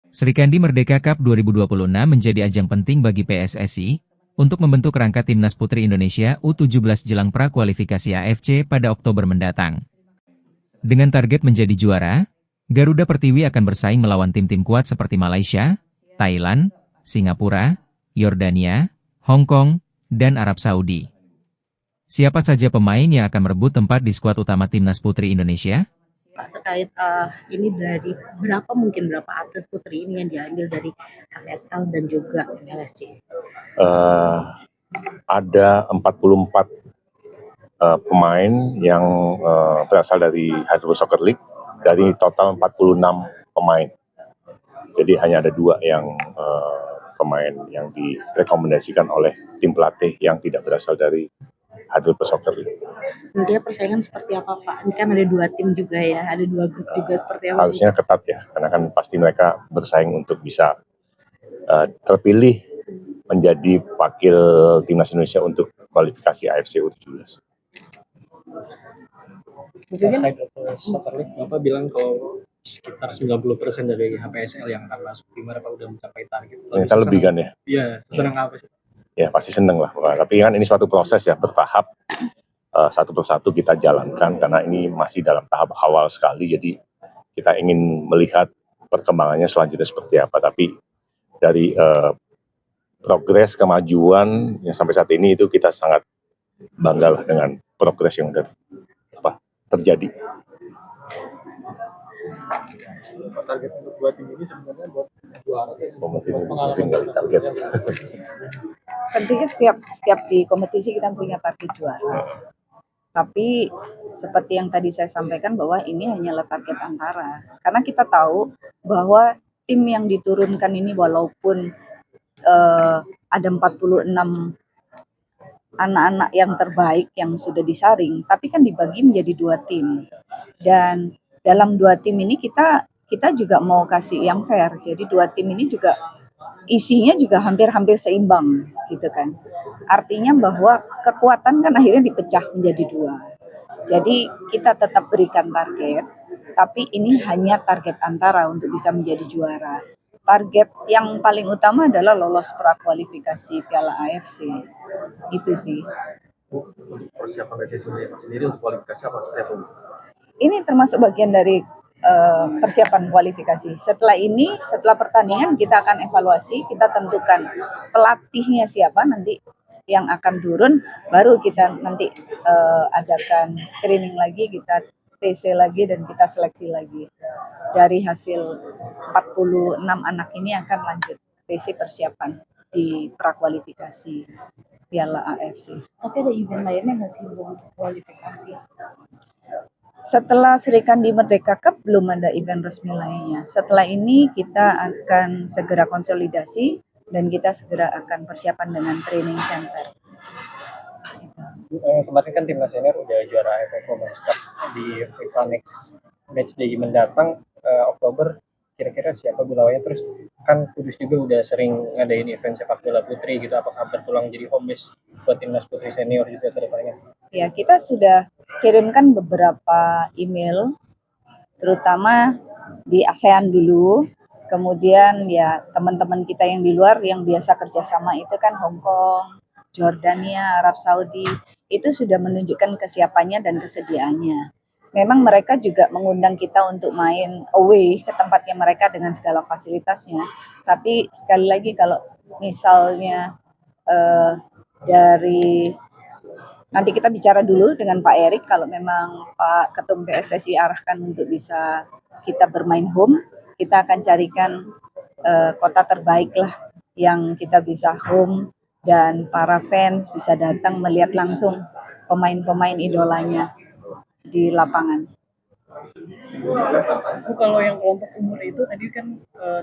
Serikandi Merdeka Cup 2026 menjadi ajang penting bagi PSSI untuk membentuk rangka Timnas Putri Indonesia U17 jelang prakualifikasi AFC pada Oktober mendatang. Dengan target menjadi juara, Garuda Pertiwi akan bersaing melawan tim-tim kuat seperti Malaysia, Thailand, Singapura, Yordania, Hong Kong, dan Arab Saudi. Siapa saja pemain yang akan merebut tempat di skuad utama Timnas Putri Indonesia? Terkait ini dari berapa atlet putri ini yang diambil dari HPSL dan juga MLSC? Ada 44 pemain yang berasal dari Hydro Soccer League dari total 46 pemain. Jadi hanya ada 2 yang pemain yang direkomendasikan oleh tim pelatih yang tidak berasal dari Hydro Soccer League. Intinya persaingan seperti apa, Pak? Ini kan ada 2 tim juga ya, ada 2 grup juga seperti apa? Harusnya ketat ya, karena kan pasti mereka bersaing untuk bisa terpilih menjadi wakil Timnas Indonesia untuk kualifikasi AFC U17. Terkait Soccer League, Bapak bilang kalau sekitar 90% dari HPSL yang akan masuk, gimana Pak udah mencapai target? Ternyata lebih kan ya? Iya, senang apa sih? Ya pasti seneng lah, tapi kan ini suatu proses ya, bertahap, satu persatu kita jalankan karena ini masih dalam tahap awal sekali, jadi kita ingin melihat perkembangannya selanjutnya seperti apa, tapi dari progres kemajuan yang sampai saat ini itu kita sangat bangga lah dengan progres yang terjadi. Target untuk 2 tim ini sebenarnya buat juara mungkin target. Tentunya setiap di kompetisi kita punya target juara. Tapi seperti yang tadi saya sampaikan bahwa ini hanyalah target antara. Karena kita tahu bahwa tim yang diturunkan ini walaupun ada 46 anak-anak yang terbaik yang sudah disaring, tapi kan dibagi menjadi 2 tim. Dan dalam 2 tim ini kita juga mau kasih yang fair. Jadi 2 tim ini juga isinya juga hampir-hampir seimbang gitu kan. Artinya bahwa kekuatan kan akhirnya dipecah menjadi 2. Jadi kita tetap berikan target, tapi ini hanya target antara untuk bisa menjadi juara. Target yang paling utama adalah lolos prakualifikasi Piala AFC. Itu sih. Untuk persiapan PSSI sendiri untuk kualifikasi apa seperti apa? Ini termasuk bagian dari persiapan kualifikasi. Setelah pertandingan kita akan evaluasi, kita tentukan pelatihnya siapa nanti yang akan turun, baru kita nanti adakan screening lagi, kita TC lagi dan kita seleksi lagi. Dari hasil 46 anak ini akan lanjut TC persiapan di prakualifikasi Piala AFC. Tapi ada event lainnya nggak sih untuk kualifikasi? Setelah Serikandi Merdeka Cup belum ada event resmi lainnya. Setelah ini kita akan segera konsolidasi dan kita segera akan persiapan dengan training center. Kemarin kan timnas senior udah juara AFF Women's Cup di FIFA Next Matchday mendatang Oktober. Kira-kira siapa bilawanya? Terus kan Kudus juga udah sering ngadain event sepak bola putri gitu. Apakah bertulang jadi home base buat timnas putri senior juga ke depannya? Ya, kita sudah kirimkan beberapa email, terutama di ASEAN dulu. Kemudian ya teman-teman kita yang di luar yang biasa kerjasama itu kan Hong Kong, Jordania, Arab Saudi, itu sudah menunjukkan kesiapannya dan kesediaannya. Memang mereka juga mengundang kita untuk main away ke tempatnya mereka dengan segala fasilitasnya. Tapi sekali lagi kalau misalnya dari nanti kita bicara dulu dengan Pak Erik, kalau memang Pak Ketum PSSI arahkan untuk bisa kita bermain home, kita akan carikan kota terbaik lah yang kita bisa home dan para fans bisa datang melihat langsung pemain-pemain idolanya di lapangan. Bu, kalau yang kelompok umur itu tadi kan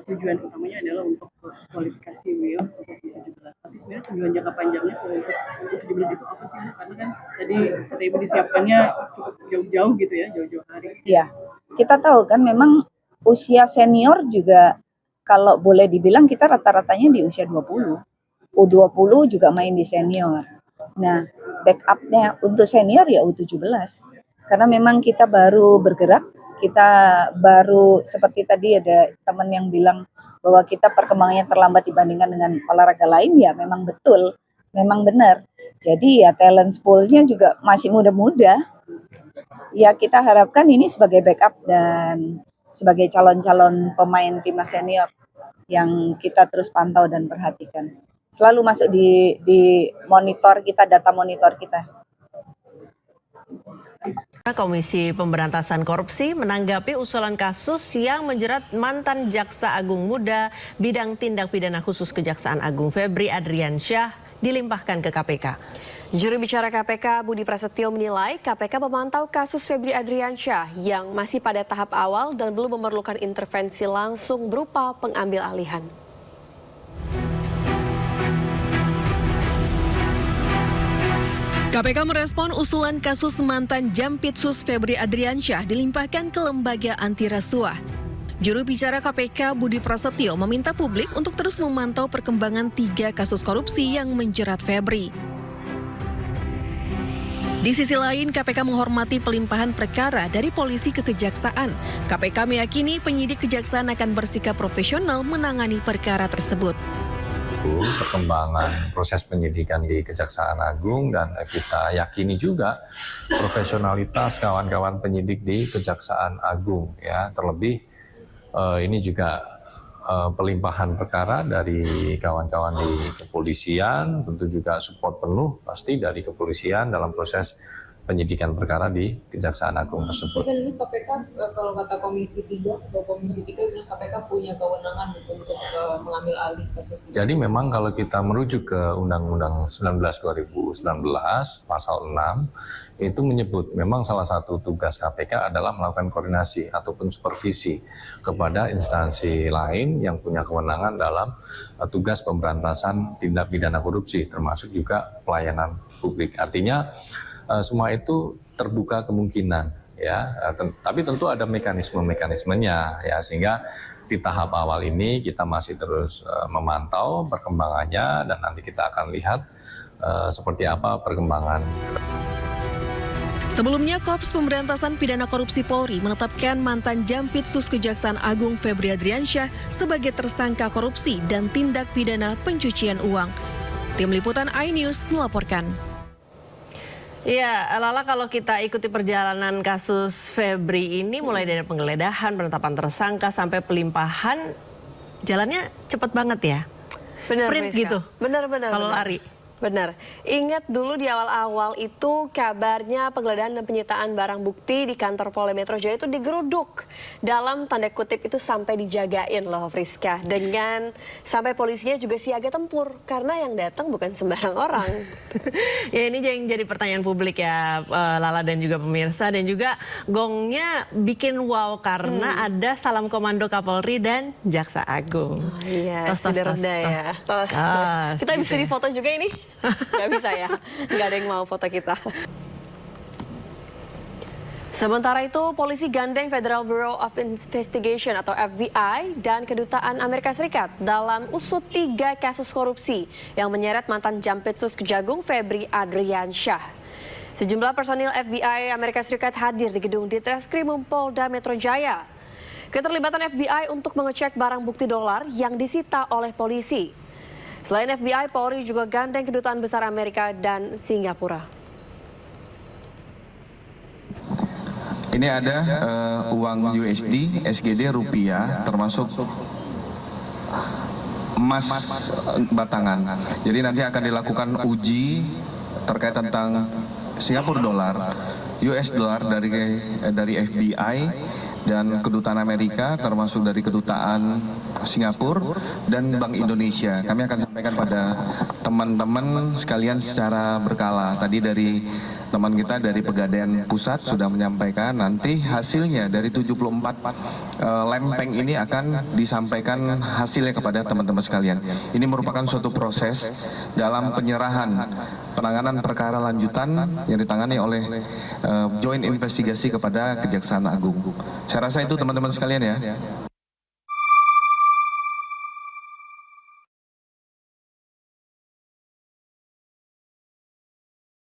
tujuan utamanya adalah untuk kualifikasi WIO untuk U17. Tapi sebenarnya tujuan jangka panjangnya untuk U17 itu apa sih Bu? Karena kan tadi kata Ibu disiapkannya cukup jauh-jauh gitu ya, jauh-jauh hari. Iya, kita tahu kan memang usia senior juga kalau boleh dibilang kita rata-ratanya di usia 20. U20 juga main di senior. Nah, backupnya untuk senior ya U17. Karena memang kita baru bergerak, kita baru seperti tadi ada teman yang bilang bahwa kita perkembangannya terlambat dibandingkan dengan olahraga lain, ya memang betul, memang benar. Jadi ya talent pool-nya juga masih muda-muda. Ya kita harapkan ini sebagai backup dan sebagai calon-calon pemain timnas senior yang kita terus pantau dan perhatikan. Selalu masuk di monitor kita, data monitor kita. Komisi Pemberantasan Korupsi menanggapi usulan kasus yang menjerat mantan Jaksa Agung Muda bidang tindak pidana khusus Kejaksaan Agung Febri Adriansyah dilimpahkan ke KPK. Juru bicara KPK Budi Prasetyo menilai KPK memantau kasus Febri Adriansyah yang masih pada tahap awal dan belum memerlukan intervensi langsung berupa pengambil alihan. KPK merespon usulan kasus mantan Jampitsus Febri Adriansyah dilimpahkan ke lembaga anti rasuah. Juru bicara KPK Budi Prasetyo meminta publik untuk terus memantau perkembangan 3 kasus korupsi yang menjerat Febri. Di sisi lain, KPK menghormati pelimpahan perkara dari polisi ke kejaksaan. KPK meyakini penyidik kejaksaan akan bersikap profesional menangani perkara tersebut. Perkembangan proses penyidikan di Kejaksaan Agung dan kita yakini juga profesionalitas kawan-kawan penyidik di Kejaksaan Agung, ya. Terlebih ini juga pelimpahan perkara dari kawan-kawan di kepolisian, tentu juga support penuh pasti dari kepolisian dalam proses penyidikan perkara di Kejaksaan Agung tersebut. Kan ini KPK kalau kata Komisi 3 atau Komisi 3 bilang KPK punya kewenangan untuk mengambil alih kasus ini. Jadi memang kalau kita merujuk ke Undang-Undang 19 2019 pasal 6 itu menyebut memang salah satu tugas KPK adalah melakukan koordinasi ataupun supervisi kepada instansi lain yang punya kewenangan dalam tugas pemberantasan tindak pidana korupsi termasuk juga pelayanan publik. Artinya semua itu terbuka kemungkinan, ya. Tapi tentu ada mekanismenya, ya, sehingga di tahap awal ini kita masih terus memantau perkembangannya dan nanti kita akan lihat seperti apa perkembangan. Sebelumnya, Korps Pemberantasan Pidana Korupsi Polri menetapkan mantan Jampitsus Kejaksaan Agung Febri Adriansyah sebagai tersangka korupsi dan tindak pidana pencucian uang. Tim Liputan iNews melaporkan. Ya, Lala, kalau kita ikuti perjalanan kasus Febri ini mulai dari penggeledahan, penetapan tersangka sampai pelimpahan, jalannya cepat banget ya. Benar, sprint Rizka. gitu. Benar. Kalau lari. Benar. Ingat dulu di awal-awal itu kabarnya penggeledahan dan penyitaan barang bukti di kantor Polda Metro Jaya itu digeruduk. Dalam tanda kutip itu sampai dijagain loh Friska. Dengan sampai polisinya juga siaga tempur. Karena yang datang bukan sembarang orang. Ya, ini yang jadi pertanyaan publik ya, Lala dan juga pemirsa. Dan juga gongnya bikin wow karena ada salam komando Kapolri dan Jaksa Agung. Oh, iya, tos. ya. Tos. Kita bisa difoto juga ini? Nggak bisa ya, nggak ada yang mau foto kita. Sementara itu, polisi gandeng Federal Bureau of Investigation atau FBI dan Kedutaan Amerika Serikat dalam usut 3 kasus korupsi yang menyeret mantan Jampitsus Kejagung Febri Adriansyah. Sejumlah personil FBI Amerika Serikat hadir di gedung Ditreskrimum Polda Metro Jaya. Keterlibatan FBI untuk mengecek barang bukti dolar yang disita oleh polisi. Selain FBI, Polri juga gandeng Kedutaan Besar Amerika dan Singapura. Ini ada uang USD, SGD, rupiah, termasuk emas batangan. Jadi nanti akan dilakukan uji terkait tentang Singapura dolar, US dolar dari FBI dan Kedutaan Amerika, termasuk dari Kedutaan Singapura dan Bank Indonesia. Kami akan sampaikan pada teman-teman sekalian secara berkala. Tadi dari teman kita dari Pegadaian Pusat sudah menyampaikan, nanti hasilnya dari 74 lempeng ini akan disampaikan hasilnya kepada teman-teman sekalian. Ini merupakan suatu proses dalam penyerahan penanganan perkara lanjutan yang ditangani oleh Joint Investigasi kepada Kejaksaan Agung. Saya rasa itu teman-teman sekalian ya.